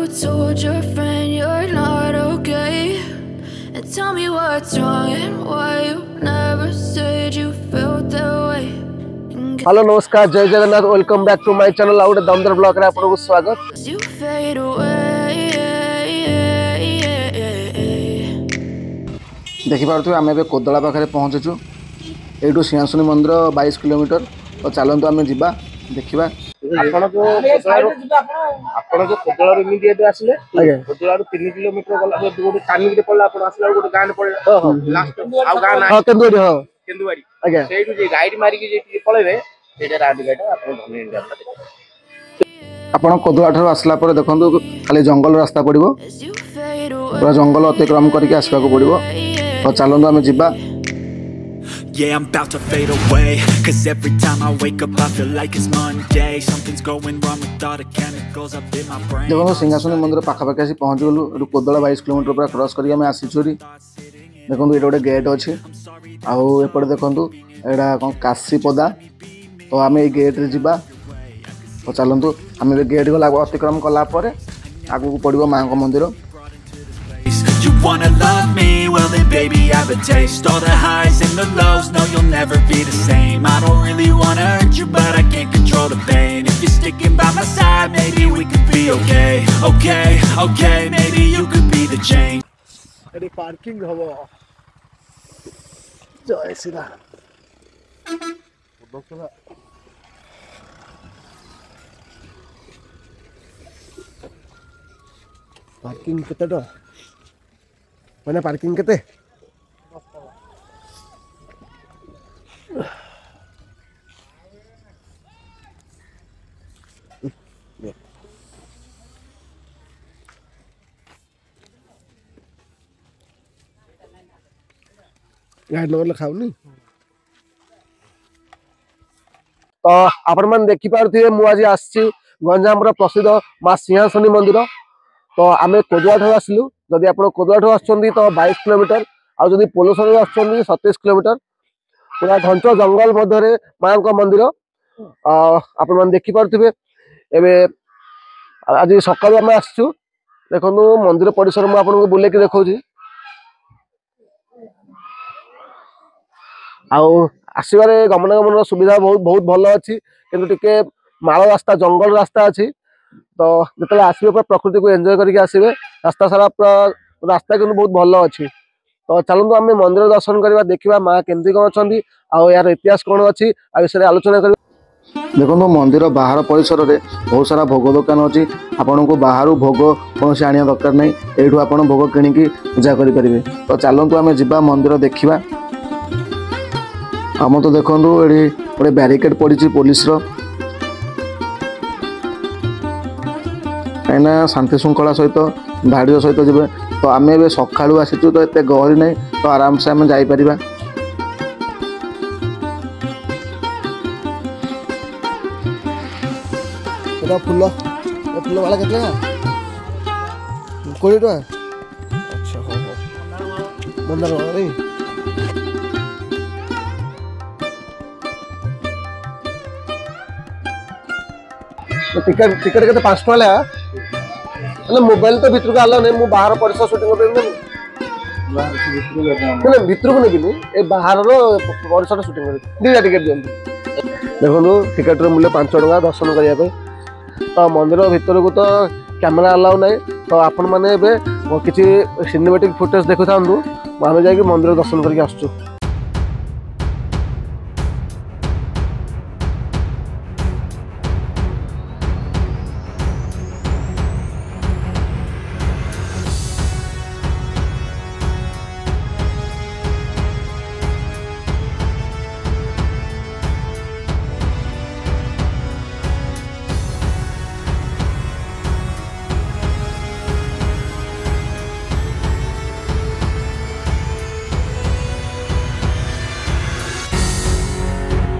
told your friend you're not okay? And tell me what's wrong and why you never said you felt that way. Hello नमस्कार जय Jagannath welcome back to my channel out दमदर blog रे आपको स्वागत। You fade away. देखि पारथु आमे बे कोदला पाखरे पहुंचछु एटू सिंहासनी मंदिर 22 किलोमीटर तो चलंतु आमे जिबा देखिबा आपण जो कोदला रे इमिडी एटू आसीले कोदला रो 3 किलोमीटर गला गोटे कानी रे पड़ला आपण आसला गोटे गां रे पड़ला लास्ट आ गां ना हां केंदुवाड़ी आगे सेटू जे गाइड मारी के जे पळेबे सेटा राडी गाइड आपण धनी इंडिया आपण कोदला ठर आसला पर देखंतु खाली जंगल रास्ता पड़िबो पूरा जंगल अतिक्रम करके आसबा को पड़िबो तो चलंतु आमे जिबा। Yeah, I'm about to fade away, cause every time I wake up I feel like it's Monday. Something's going wrong with all the chemicals up in my brain. देखो सिंहासनी मंदिर पाखा पाखा आसी पहुंच गलु एटू कोदला 22 किलोमीटर पूरा क्रॉस करी हमें आसी छोरी देखंतु एटा गोटे गेट अछि आउ एपटे देखंतु एडा कोन काशीपदा तो आमे ए गेट रे जिबा तो चलंतु आमे गेट गला अतिक्रम कला परे आगु पड़िबो मां को मंदिर। You wanna love me? Well then baby I have a taste. All the highs and the lows, no you'll never be the same. I don't really wanna hurt you but I can't control the pain. If you're sticking by my side maybe we could be okay. Okay, maybe you could be the change. एडी parking हबो जय सीधा parking केतेटा माने parking केते guide number लिखाउनी तो आपण मन देखि पारथिबे मु आज आछि गंजाम रो प्रसिद्ध मां सिंहासनी मंदिर तो आमे कोदुआ ठो आसलु जदि आपण कोदुआ ठो आछंदी तो 22 किलोमीटर आ जदि पोलोसर आछंदी 27 किलोमीटर पूरा घंट जंगल मध्य रे मां को मंदिर आपण मन देखि पारथिबे। एबे आज सकाळ आमे आछू देखनु मंदिर परिसर मु आपण को बुले के देखौजी आउ आसीबारे गमनागमन सुविधा बहुत भल अछि किंतु टिके माळ रास्ता जंगल रास्ता अछि तो जतले आसीबे पर प्रकृति को एन्जॉय करके आसीबे रास्ता सारा रास्ता किंतु बहुत भल अछि तो चलंतु आमे मंदिर दर्शन करबा देखिबा मां केंदी कोन अछंदी आ यार इतिहास कोन अछि आ विषय आलोचना करबा। देखो मंदिर बाहर परिसर रे बहुत सारा भोग दुकान अच्छी आपण को बाहर भोग कौन से आनिया दरकार नहीं एठू आपण भोग किनिकी पूजा करि परिबे तो चलंतु आमे जिबा मंदिर देखिबा। हम तो देखंतु एडी गोटे बैरिकेड पड़ी पुलिस रो कहीं शांति श्रृंखला सहित धाड़ी सहित जी तो आम ए सका आसीचु तो एत गहली नहीं तो आराम से आम जापर फुल फुल वाला के 20 टका अच्छा हो मंदार रे टिकट के 5 टका ले मतलब मोबाइल तो भीतर को आला नहीं मु बाहर परिसर शूटिंग करबे नहीं भीतर को नहीं ए बाहर रो परिसर शूटिंग करबे दीटा टिकट दियंतु देखो टिकट रो मूल्य 5 टका दर्शन करिया पे तो मंदिर भीतर को तो कैमरा अलाउ नहीं तो आपण माने एबे किछि सिनेमैटिक फुटेज देखु थांदु माने जाय कि मंदिर दर्शन करके आसछु।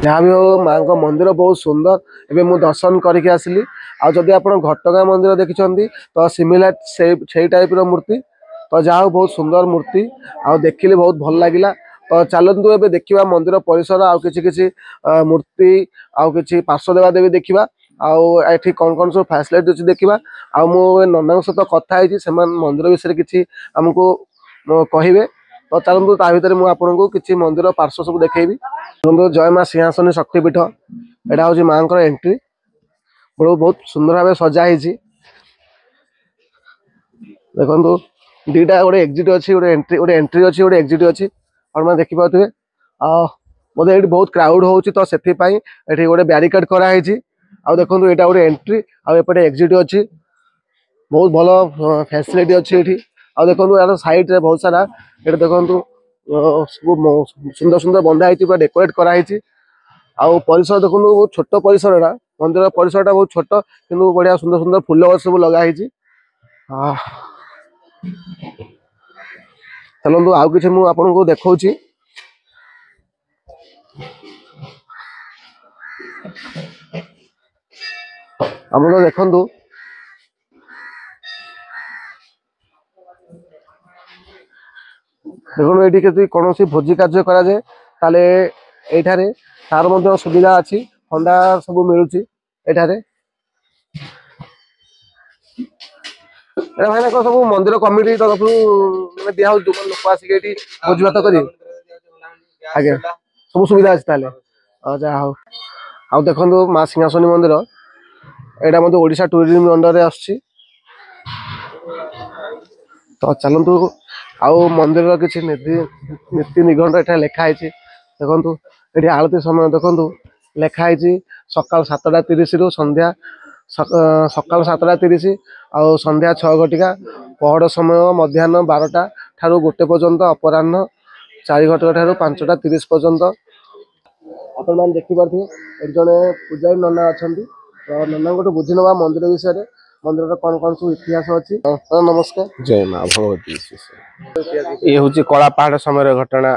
जहाँ भी हो माँ को मंदिर बहुत सुंदर एवं मुझे दर्शन करके आसली आ जदि आप घटगाँ मंदिर देखिं तो सिमिलर से टाइप मूर्ति तो जहाँ बहुत सुंदर मूर्ति आ देखिले बहुत भल लगिला तो चलतु ए देखा मंदिर परिसर आउ कि मूर्ति आउ कि पार्श्व देवा देवी देखा आठी कौन कौन सब फैसिलिटी अच्छी देखा आउ नना सहित कथी से मंदिर विषय किसी आमको कहे तो चलते ता भर मुझे किसी मंदिर पार्श्व सब देखी जय माँ सिंहासनी शक्तिपीठ यहाँ हूँ माँ को एंट्री बहुत सुंदर भाव सजाई देखो दीटा गोटे एक्जिट अच्छी गोटे एंट्री अच्छी गोटे एक्जिट अच्छी और मैं देखिपे बोधे ये बहुत क्राउड हो तो से गोटे ब्यारिकेड कराई देखो यहाँ गोटे एंट्री आउटे एक्जिट अच्छी बहुत भल फैसिलिटी अच्छी देखो यार साइड रे बहुत सारा ये देखो सुंदर सुंदर बंधा डेकोरेट कराई परिसर देखो बहुत छोट परिसर मंदिर परिसर बहुत छोट कि बढ़िया सुंदर सुंदर फूल गछ सब लगाई चलू आउ कि मुझे देखा आप देखु देखो ये कौन भोजी कार्य कराए ताले एठारे तार मध्य सुविधा अच्छी ठंडा सब मिलूची एठारे भाई सब मंदिर कमिटी तरफ दिया लोक आसिक भोज भात कर आज्ञा सब सुविधा अच्छी ताले जहा हो आ देखो माँ सिंहासनी मंदिर यहाँ मतलब ओडिशा टूरिज्म अंडर रे आसछि तो चलतु आउ मंदिर किसी नीति निघंट एटा लिखाई देखु ये आलती समय देखु लिखाई सकाल 7:30 रु संध्या सकाल 7:30 आउ संध्या 6 घटिका पहड़ समय मध्याह्न 12टा ठारू 1 पर्यंत अपराह्न 4 घटिका ठारू 5:30 पर्यंत आपण मान देखि पारथि एक जने पूजारी नना अछंती तो नना गोटे बुझी नवा मंदिर विषय मंदिर कौन कौन सब इतिहास अच्छी नमस्कार जय माँ भगवती ये हूँ कलापाहाड़ समय घटना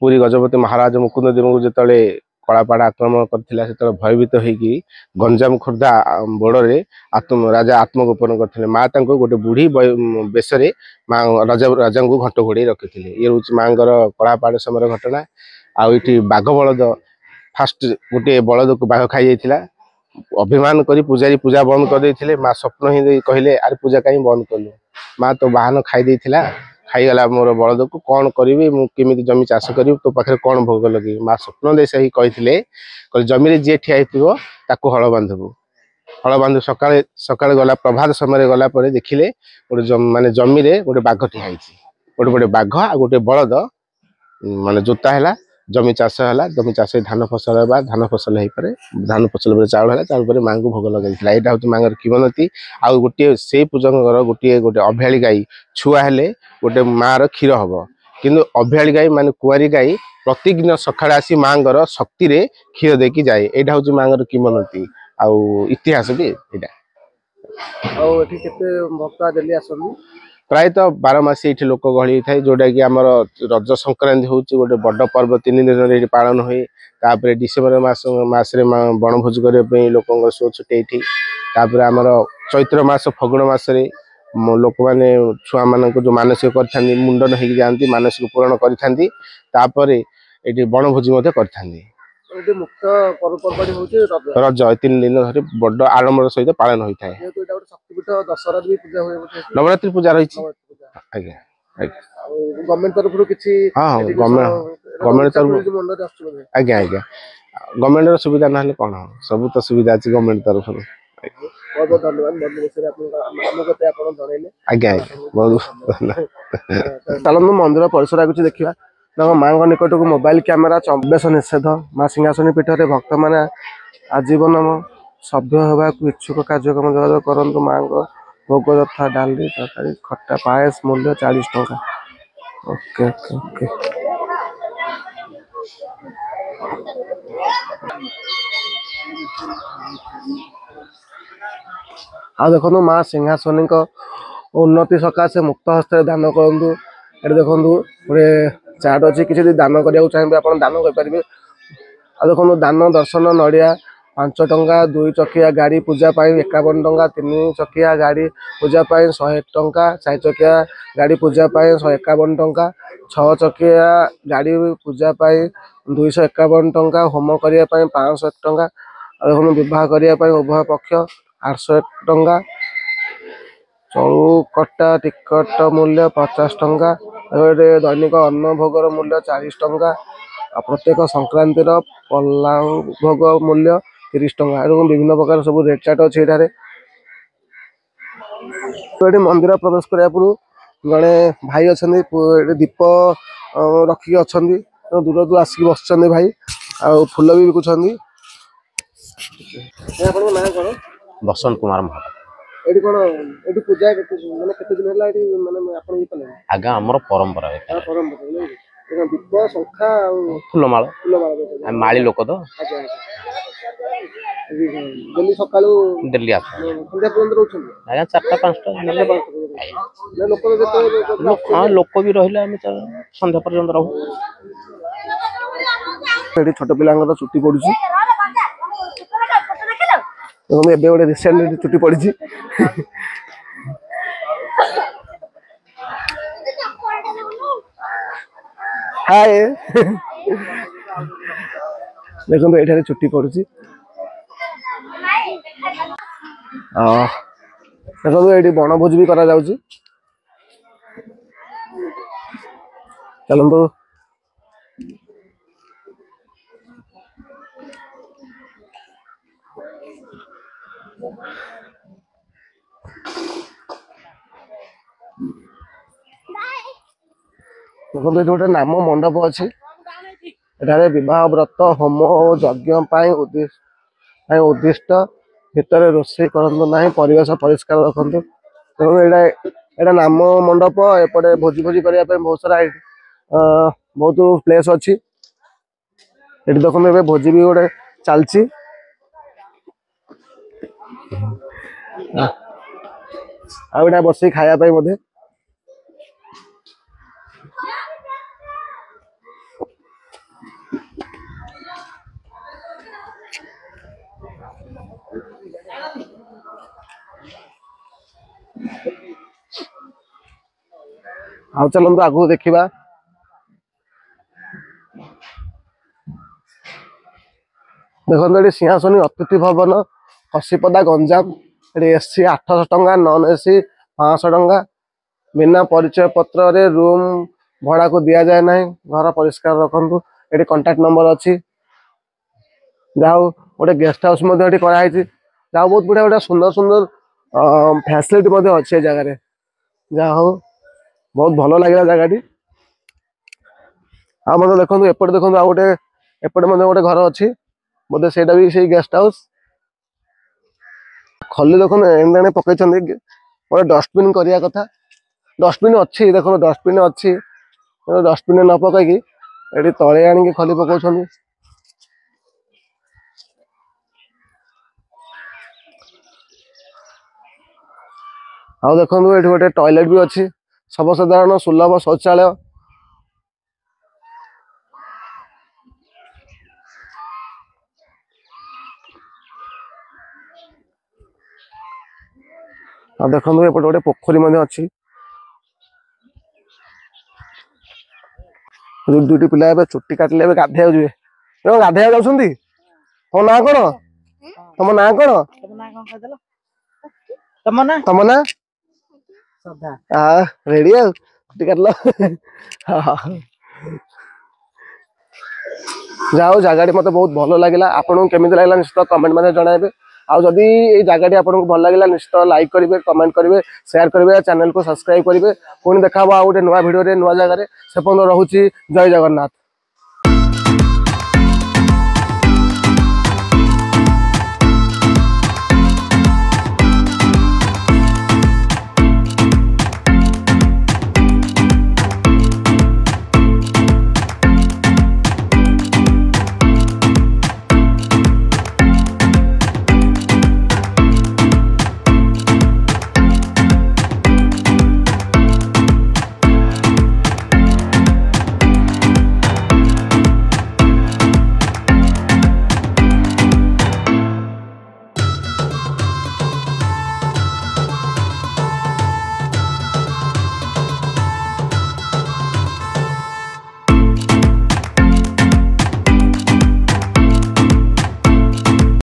पुरी गजपति महाराज मुकुंद देव को जिते कलापाहाड़ आक्रमण करते भयभीत होगी गंजाम खोर्धा बोर्डर राजा आत्मगोपन करते माँ गोटे बुढ़ी बेशरे माँ राजा को घंट घोड़े रखी ये हूँ माँ कलापाहाड़ समय घटना आईटी बाघ बलद फास्ट गोटे बलद को बाघ खाई जाइए अभिमान करी पुजारी पूजा बंद कर देते माँ स्वप्न ही कहले आरे पूजा कहीं बंद कलु माँ तो बाहन खाई खाईगला मोर बलद को कौन करी मुझे जमी चाष करी तो पाखे कौन भोग लगे माँ स्वप्न दे से ही कही जमी जी ठिया ताको हल बांधबू हल बांध सका सका गला प्रभात समय गला देखिले गोटे माने जमी रे गोटे बाघ ठिया गोटे गोटे बाघ आ गोटे बलद माने जोता है जमी चाष है जमी चाष धान फसल है धान फसल हो पारे धान फसल चाउल है चाउल पर माँ को भोग लगे यहाँ हूँ माँ किंवदंती आउ गोटे से पूजकर गोटे गोटे अभ्याली गाई छुआ हेले गोटे माँ क्षीर हम किंतु अभ्याली गाई माने कुआरी गाई प्रतिदिन सकाଳେ आसी माँ शक्ति रे क्षीर देकी जाए यहाँ हूँ माँ किंवदंती आउ इतिहास भी यहाँ प्रायतः 12 मास ये लोक गहली थाए जोटा कि आमर रज संक्रांति हूँ गोटे बड़ पर्व 3 दिन ये पालन हुए तापर डिसेम्बर मासरे बनभोज करने लोक शो छुटे ये आमर चैत्र मास फगुण मसरे लोक मैंने छुआ मान जो मानसिक कर मुंडन हो जाती मानसिक पूरण कर ये बनभोजी रज 3 दिन धरी बड़ आडम्बर सहित पालन होता है नवरात्रि पूजा रही गवर्नमेंट तरफ हाँ गवर्नमेंट तरफ आज्ञा आज्ञा गवर्नमेंट सुविधा ना कौन सब तो सुविधा अच्छी गवर्नमेंट तरफ बहुत बहुत धन्यवाद आज्ञा बहुत चलते मंदिर परिसर कुछ देखा माँ निकट को मोबाइल कैमेरा प्रवेश निषेध माँ सिंहासनी पीठ में भक्त मैंने आजीवन सभ्य होगा इच्छुक कार्यक्रम जोगाजोग करूँ माँ भोग तथा डाली तरकारी खट्टा पायस मूल्य 40 टंका ओके ओके ओके आ देखो माँ सिंहासनी उन्नति सकाशे मुक्त हस्त दान करूँ ये देखो गोटे चार्ट अच्छी किसी दान करने चाहिए आप दान करेंगे आ देखो दान दर्शन नड़िया 5 टंका 2 चकिया गाड़ी पूजा 51 टंका 3 चकिया गाड़ी पूजा 100 टंका 4 चकिया गाड़ी पूजा 151 टंका 6 चकिया गाड़ी पूजा 251 टंका होम करने 501 टंका देखो विवाह करने उभय पक्ष 800 टंका चौकटा टिकट मूल्य 50 टंका दैनिक अन्न भोगर मूल्य 40 टंका प्रत्येक संक्रांति पलाउ भोग मूल्य 30 टंका विभिन्न प्रकार सब रेट चार्ट अच्छे ये मंदिर प्रवेश करने पूर्व जड़े भाई अच्छा दीप रखिक अच्छा दूर दूर आसिक बस भाई आ फूल भी बिकुंट बसंत कुमार महापात्र एठी कोन एठी पूजा माने केते दिन हला एठी माने आपण ही पले आगा हमर परंपरा परंपरा नहीं दीप संखा फुलमाଳ माली लोक तो अच्छा दिल्ली सकाळू दिल्ली आस संध्या पर्यंत रहउछन आगा 4टा 5टा ने लोक जते हां लोक भी रहिले हम संध्या पर्यंत रहू एठी छोट पिलांगर छुट्टी पडुची तो एबे गोटे रिसेंट छुट्टी पड़ी हाय देखो ये छुट्टी पड़ी देखो ये बनभोज भी करा जाउची चलतो देखो गोटे नाम मंडप अच्छी एठारे विवाह व्रत होम और यज्ञ उद्दिष्ट भितर रोषे करतु ना परिवेश परिष्कार रखु देखो यहाँ नाम मंडप एपटे भोजी भोजी करने बहुत सारा बहुत प्लेस अच्छी ये देखो ये भोजी भी गोटे चलती आउटा बस खायापी बोधे आउ चलते आगु देखा देखो ये सिंहासनी अतिथि भवन हसीपदा गंजाम ये एसी 800 टंका नॉन एसी 500 टंका बिना परिचय पत्र रे रूम भड़ा को दिया जाए ना घर परिष्कार रखु ये कांटेक्ट नंबर अच्छी जाओ गोटे गेस्ट हाउस कराई जाओ बहुत बढ़िया गोटे सुंदर सुंदर फैसिलिटी अच्छे जगह जा हो बहुत भल लगे जगह आ मतलब देखो एपटे देखो आ गोटे एपटे गोटे घर अच्छी बोधे से भी गेस्ट हाउस खली देखो एने पकई गोटे डस्टबिन करने कथा डस्टबिन अच्छी देखो डस्टबिन अच्छी डस्टबिन न पकईकि ये तले आनिक खली पकाउछन आ देखो ये गोटे टॉयलेट भी अच्छी सर्वसाधारण सुलभ शौचालय आ देखो एपटे गोटे पोखरी अच्छी दुईटी पिला चुट्टी काटिले गाधे जी गाधे जाऊँगी तुम ना कौन तुम ना कौन तुम ना रेडी चुट्टी काटल जाओ जगह मत बहुत भल लगे आपको केमी लगे निश्चित कमेंट में जनइबे आउ जदि ये जगह आपको भल लगे निश्चित लाइक करेंगे कमेंट करेंगे शेयर करेंगे चैनल को सब्सक्राइब करेंगे पुणी देखा गोटे नुआ भिडियो नुआ जगह से पर्यटन रोचे जय जगन्नाथ।